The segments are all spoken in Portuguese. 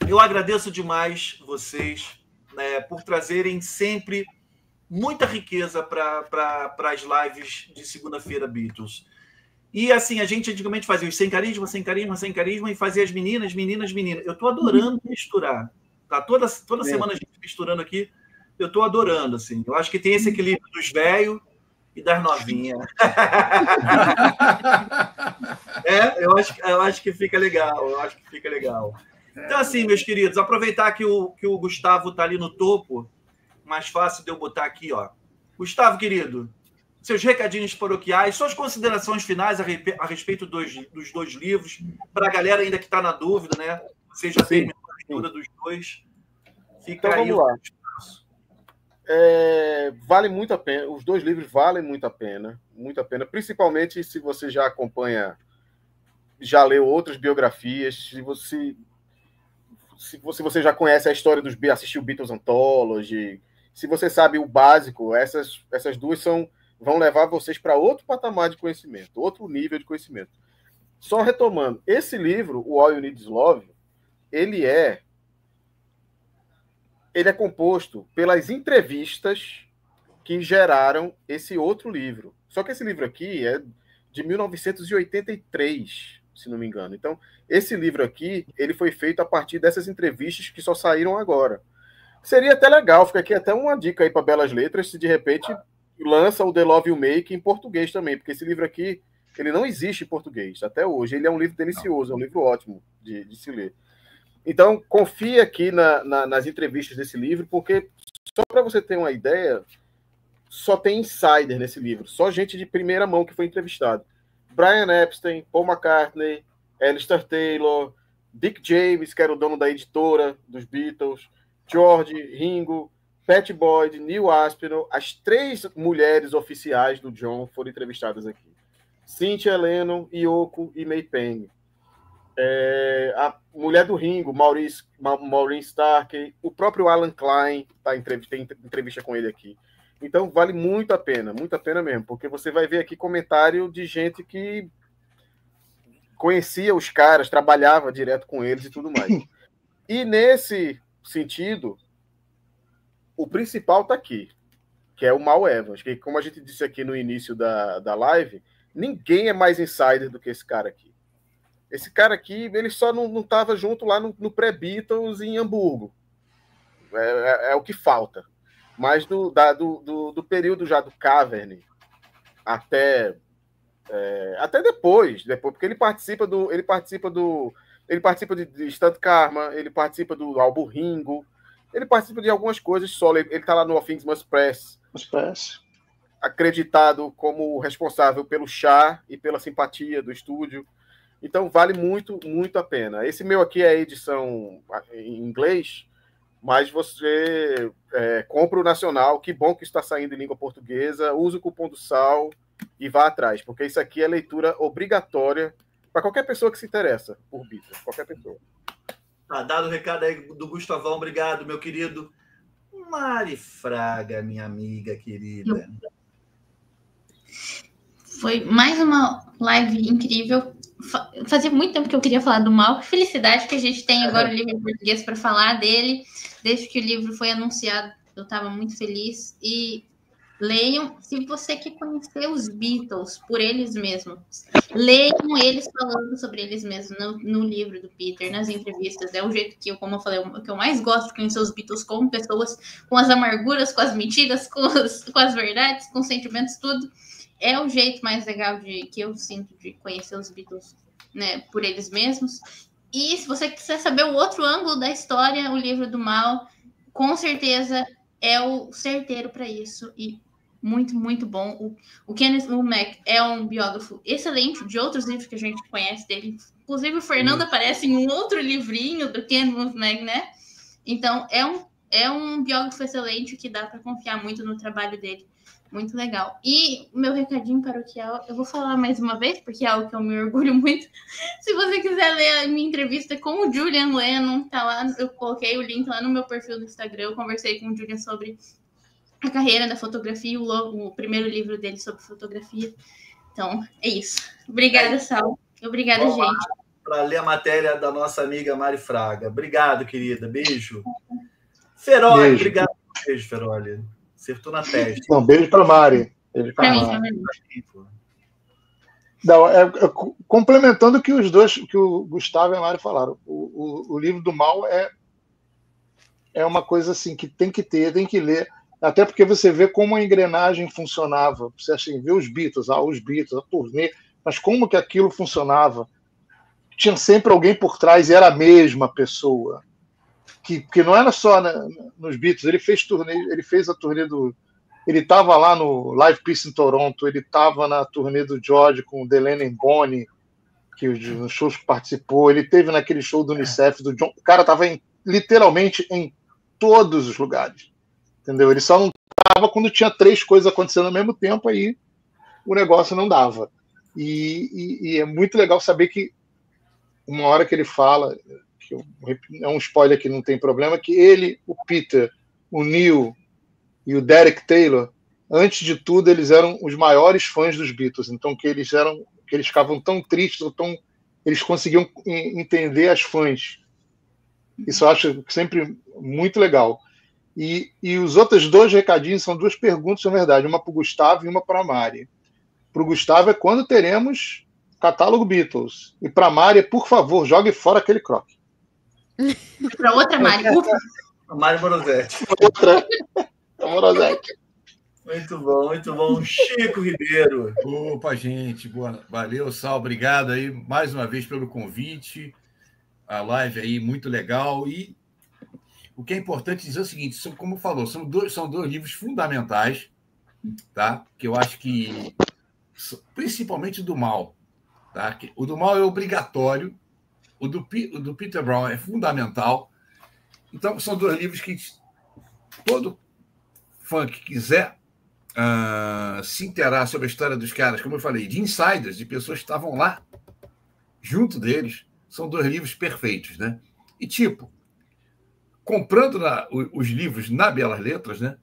Eu agradeço demais vocês, né, por trazerem sempre muita riqueza para as lives de segunda-feira Beatles. E assim, a gente antigamente fazia os sem carisma, sem carisma, sem carisma, e fazia as meninas, meninas, meninas. Eu estou adorando misturar. Tá? Toda semana a gente misturando aqui, eu estou adorando. Assim. Eu acho que tem esse equilíbrio dos velhos e das novinhas. Eu acho que fica legal. Eu acho que fica legal. Então, assim, meus queridos, aproveitar que o Gustavo está ali no topo, mais fácil de eu botar aqui, ó. Gustavo, querido, seus recadinhos paroquiais, suas considerações finais a respeito dos dois livros, para a galera ainda que está na dúvida, né? Você já terminou a leitura dos dois. Fica então, aí. Vamos lá. Vale muito a pena. Os dois livros valem muito a pena, principalmente se você já acompanha, já leu outras biografias, se você já conhece a história assistiu Beatles Anthology, se você sabe o básico, essas duas vão levar vocês para outro patamar de conhecimento, outro nível de conhecimento. Só retomando, esse livro, o All You Need Is Love, ele é composto pelas entrevistas que geraram esse outro livro. Só que esse livro aqui é de 1983, se não me engano. Então, esse livro aqui, ele foi feito a partir dessas entrevistas que só saíram agora. Seria até legal, fica aqui até uma dica aí para Belas Letras, se de repente lança o The Love You Make em português também, porque esse livro aqui, ele não existe em português até hoje. Ele é um livro delicioso, é um livro ótimo de se ler. Então, confia aqui nas entrevistas desse livro, porque só para você ter uma ideia, só tem insider nesse livro, só gente de primeira mão que foi entrevistado. Brian Epstein, Paul McCartney, Alistair Taylor, Dick James, que era o dono da editora dos Beatles, George, Ringo, Pat Boyd, Neil Aspinall, as 3 mulheres oficiais do John foram entrevistadas aqui. Cynthia Lennon, Yoko e May Pang. A mulher do Ringo, Maureen Starkey, o próprio Alan Klein tem entrevista com ele aqui. Então, vale muito a pena mesmo, porque você vai ver aqui comentário de gente que conhecia os caras, trabalhava direto com eles e tudo mais. E nesse sentido, o principal está aqui, que é o Mal Evans, que, como a gente disse aqui no início da live, ninguém é mais insider do que esse cara aqui. Esse cara aqui, ele só não estava junto lá no pré-Beatles em Hamburgo. É o que falta. Mas do período já do Cavern até depois, porque ele participa de Stunt Karma, ele participa do álbum Ringo, ele participa de algumas coisas solo, ele está lá no All Things Must Pass, acreditado como responsável pelo chá e pela simpatia do estúdio. Então vale muito, muito a pena. Esse meu aqui é a edição em inglês, mas você compra o nacional, que bom que está saindo em língua portuguesa, usa o cupom do Sal e vá atrás, porque isso aqui é leitura obrigatória para qualquer pessoa que se interessa por Beatles, qualquer pessoa. Tá dado o recado aí do Gustavão, obrigado, meu querido. Mari Fraga, minha amiga querida. Foi mais uma live incrível. Fazia muito tempo que eu queria falar do Mal. Que felicidade que a gente tem agora o livro em português para falar dele. Desde que o livro foi anunciado, eu estava muito feliz. E leiam, se você quer conhecer os Beatles por eles mesmos, leiam eles falando sobre eles mesmos no livro do Peter, nas entrevistas. É o jeito que como eu falei, o que eu mais gosto de conhecer os Beatles como pessoas, com as amarguras, com as mentiras, com as verdades, com os sentimentos, tudo. É o jeito mais legal que eu sinto de conhecer os Beatles, né, por eles mesmos. E se você quiser saber o outro ângulo da história, o livro do Mal, com certeza é o certeiro para isso. E muito, muito bom. O Kenneth Womack é um biógrafo excelente de outros livros que a gente conhece dele. Inclusive, o Fernando aparece em um outro livrinho do Kenneth Womack, né? Então, é um biógrafo excelente que dá para confiar muito no trabalho dele. Muito legal. E o meu recadinho paroquial, eu vou falar mais uma vez, porque é algo que eu me orgulho muito. Se você quiser ler a minha entrevista com o Julian Lennon, tá lá, eu coloquei o link lá no meu perfil do Instagram. Eu conversei com o Julian sobre a carreira da fotografia, o primeiro livro dele sobre fotografia. Então, é isso. Obrigada, Sal. Obrigada, gente. para ler a matéria da nossa amiga Mari Fraga. Obrigado, querida. Beijo. Feroli, Beijo. obrigado. Beijo, Feroli. Acertou na testa. Não, beijo para Mari. Beijo para Mari. Não, complementando o que os dois, que o Gustavo e a Mari falaram, o livro do mal é uma coisa assim que tem que ter, tem que ler, até porque você vê como a engrenagem funcionava. Você assim, vê os Beatles, a turnê, mas como que aquilo funcionava? Tinha sempre alguém por trás e era a mesma pessoa. Que não era só nos Beatles, ele fez a turnê do. Ele estava lá no Live Peace em Toronto, ele estava na turnê do George com o Delaney Bonnie, que nos shows que participou, ele teve naquele show do Unicef, do John. O cara estava literalmente em todos os lugares. Entendeu? Ele só não estava quando tinha 3 coisas acontecendo ao mesmo tempo, aí o negócio não dava. E é muito legal saber que uma hora que ele fala, que é um spoiler que não tem problema, que ele, o Peter, o Neil e o Derek Taylor, antes de tudo, eles eram os maiores fãs dos Beatles. Então, que eles ficavam tão tristes, eles conseguiam entender as fãs. Isso eu acho sempre muito legal. E os outros 2 recadinhos são 2 perguntas, na verdade, uma para o Gustavo e uma para a Mari. Para o Gustavo é quando teremos catálogo Beatles. E para a Mari, por favor, jogue fora aquele croque. Para outra Mari. A Mari Morosetti. Outra. Morosetti. Muito bom, muito bom. Chico Ribeiro. Opa, gente. Boa. Valeu, Sal. Obrigado aí mais uma vez pelo convite. A live aí, muito legal. E o que é importante dizer é o seguinte, como falou, são dois livros fundamentais, tá? Que eu acho que, principalmente o do mal, tá? O do mal é obrigatório, o do Peter Brown é fundamental. Então, são 2 livros que todo fã que quiser se inteirar sobre a história dos caras, como eu falei, de insiders, de pessoas que estavam lá junto deles, são 2 livros perfeitos, né? E, comprando os livros na Belas Letras, né?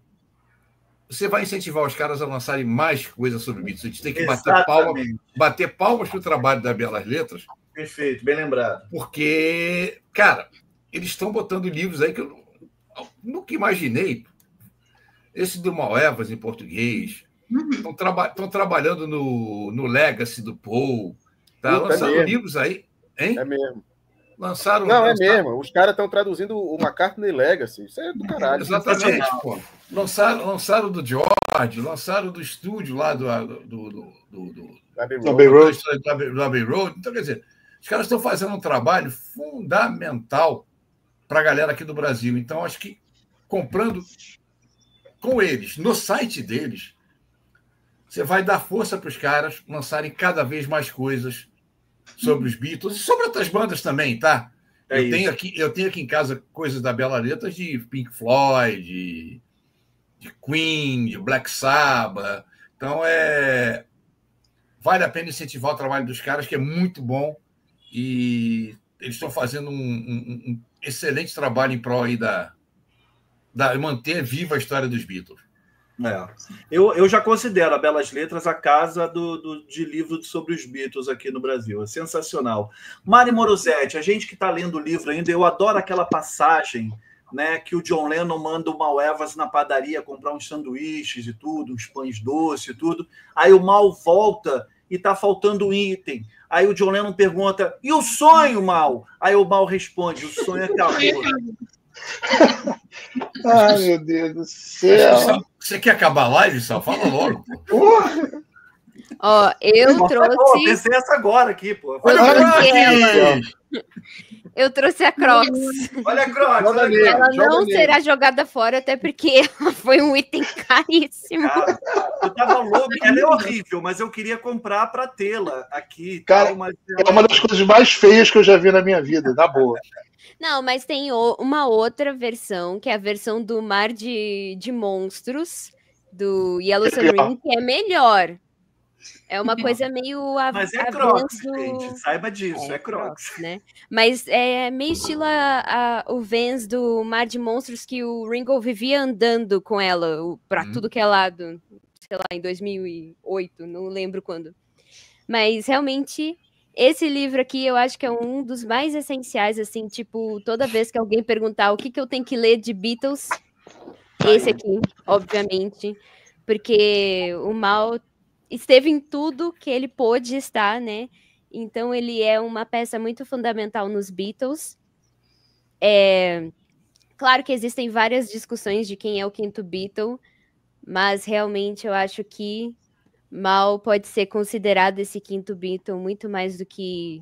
Você vai incentivar os caras a lançarem mais coisas sobre Beatles. A gente tem que bater palmas para o trabalho da Belas Letras. Perfeito, bem lembrado. Porque, cara, eles estão botando livros aí que eu nunca imaginei. Esse do Mal Evans, em português. Estão trabalhando no Legacy do Paul. Tá lançando livros aí. Hein? É mesmo. Lançaram. Mesmo. Os caras estão traduzindo o McCartney Legacy. Isso é do caralho. Exatamente, pô. Lançaram do George, lançaram do estúdio lá do Abbey Road. Então, quer dizer, os caras estão fazendo um trabalho fundamental para a galera aqui do Brasil. Então, acho que comprando com eles, no site deles, você vai dar força para os caras lançarem cada vez mais coisas sobre os Beatles e sobre outras bandas também, tá? Eu tenho aqui em casa coisas da Bela Letras de Pink Floyd, de Queen, de Black Sabbath. Então, vale a pena incentivar o trabalho dos caras, que é muito bom, e eles estão fazendo um excelente trabalho em prol aí manter viva a história dos Beatles. Eu já considero a Belas Letras a casa de livro sobre os Beatles aqui no Brasil. É sensacional. Mari Morosetti, a gente que está lendo o livro ainda, eu adoro aquela passagem, né, que o John Lennon manda o Mal Evans na padaria comprar uns sanduíches e tudo, uns pães doces e tudo. Aí o Mal volta e está faltando um item. Aí o John Lennon pergunta, e o sonho, Mal? Aí o Mal responde, o sonho acabou. Ai, meu Deus do céu. Você quer acabar a live, Sal? Fala logo. Ó, eu trouxe... Pensei essa agora aqui, pô. Eu trouxe a Crocs. Olha a Crocs. Ela não será jogada fora, até porque ela foi um item caríssimo. Cara, eu tava louco. Ela é horrível, mas eu queria comprar para tê-la aqui. Cara, mas é uma das coisas mais feias que eu já vi na minha vida, na boa. Não, mas tem uma outra versão, que é a versão do Mar de Monstros, do Yellow Submarine, que é melhor. É uma coisa meio... Mas é Crocs, gente. Saiba disso, é Crocs. Né? Mas é meio estilo o Vans do Mar de Monstros, que o Ringo vivia andando com ela para tudo que é lado, sei lá, em 2008, não lembro quando. Mas realmente esse livro aqui eu acho que é um dos mais essenciais, assim, tipo, toda vez que alguém perguntar o que eu tenho que ler de Beatles, esse aqui, obviamente, porque o Mal esteve em tudo que ele pôde estar, né? Então ele é uma peça muito fundamental nos Beatles. Claro que existem várias discussões de quem é o quinto Beatle, mas realmente eu acho que Mal pode ser considerado esse quinto Beatle muito mais do que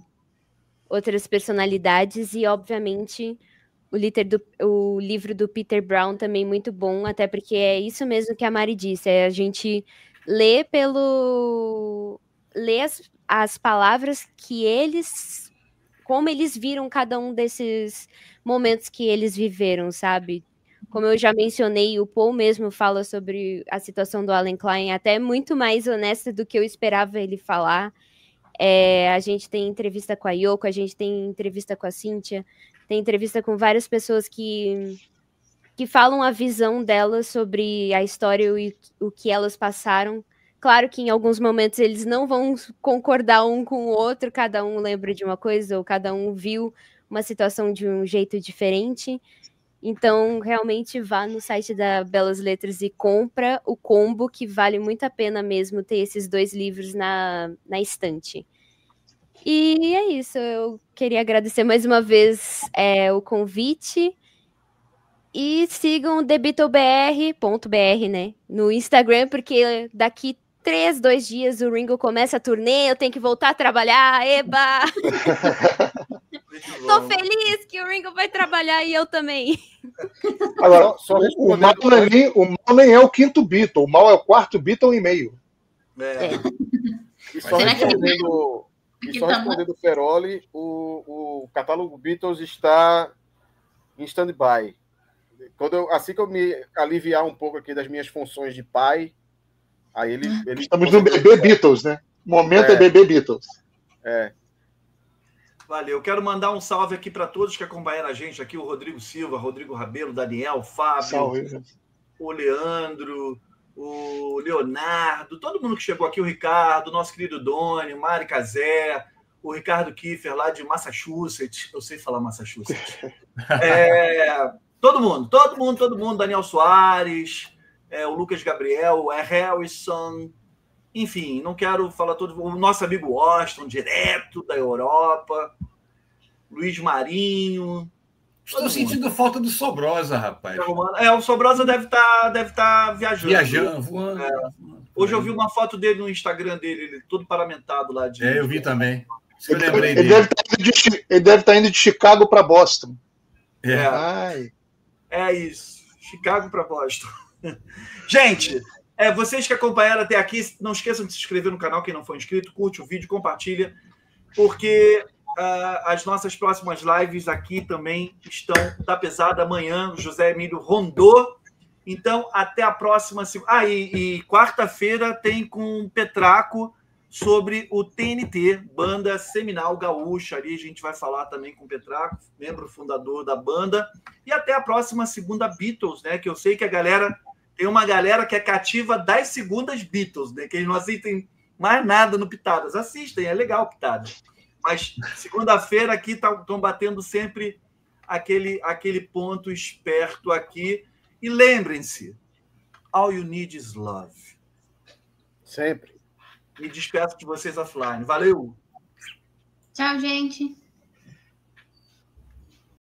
outras personalidades, e obviamente o livro do Peter Brown também muito bom, até porque é isso mesmo que a Mari disse, é a gente lê as palavras que eles, como eles viram cada um desses momentos que eles viveram, sabe? Como eu já mencionei, o Paul mesmo fala sobre a situação do Allen Klein, até muito mais honesta do que eu esperava ele falar. A gente tem entrevista com a Yoko, a gente tem entrevista com a Cynthia, tem entrevista com várias pessoas que falam a visão delas sobre a história e o que elas passaram. Claro que em alguns momentos eles não vão concordar um com o outro, cada um lembra de uma coisa, ou cada um viu uma situação de um jeito diferente. Então, realmente vá no site da Belas Letras e compra o combo, que vale muito a pena mesmo ter esses 2 livros na estante. E é isso, eu queria agradecer mais uma vez o convite. E sigam TheBeatleBR.br, né? No Instagram, porque daqui 2 dias o Ringo começa a turnê, eu tenho que voltar a trabalhar, eba! Tô feliz que o Ringo vai trabalhar e eu também. Agora, o Mal nem é o quinto Beatle, o Mal é o quarto Beatle e meio. E só respondendo o Feroli, o catálogo Beatles está em stand-by. Assim que eu me aliviar um pouco aqui das minhas funções de pai, aí ele Estamos no bebê Beatles, né? O momento é bebê Beatles. Valeu. Quero mandar um salve aqui para todos que acompanharam a gente aqui, o Rodrigo Silva, Rodrigo Rabelo, Daniel, Fábio, Salve. O Leandro, o Leonardo, todo mundo que chegou aqui, o Ricardo, nosso querido Doni, o Mari Cazé, o Ricardo Kiefer lá de Massachusetts, eu sei falar Massachusetts. Todo mundo, Daniel Soares, o Lucas Gabriel, o Harrison, enfim, não quero falar todo, o nosso amigo Washington, direto da Europa, Luiz Marinho. Estou sentindo falta do Sobrosa, rapaz. O Sobrosa deve estar viajando. Viajando, voando. Hoje eu vi uma foto dele no Instagram dele, ele todo paramentado lá. Eu vi também. Eu lembrei ele dele. Deve estar indo de Chicago para Boston. É isso. Chicago para Boston. Gente, vocês que acompanharam até aqui, não esqueçam de se inscrever no canal, quem não for inscrito, curte o vídeo, compartilha, porque as nossas próximas lives aqui também estão da pesada amanhã. O José Emílio rondou. Então, até a próxima. E quarta-feira tem com o Petraco sobre o TNT, banda seminal gaúcha. Ali a gente vai falar também com o Petraco, membro fundador da banda. E até a próxima segunda Beatles, né? Que eu sei que tem uma galera que é cativa das segundas Beatles, né? Que eles não assistem mais nada no Pitadas. Assistem, é legal Pitadas. Mas segunda-feira aqui estão batendo sempre aquele ponto esperto aqui. E lembrem-se, all you need is love. Sempre. Me despeço de vocês offline. Valeu! Tchau, gente.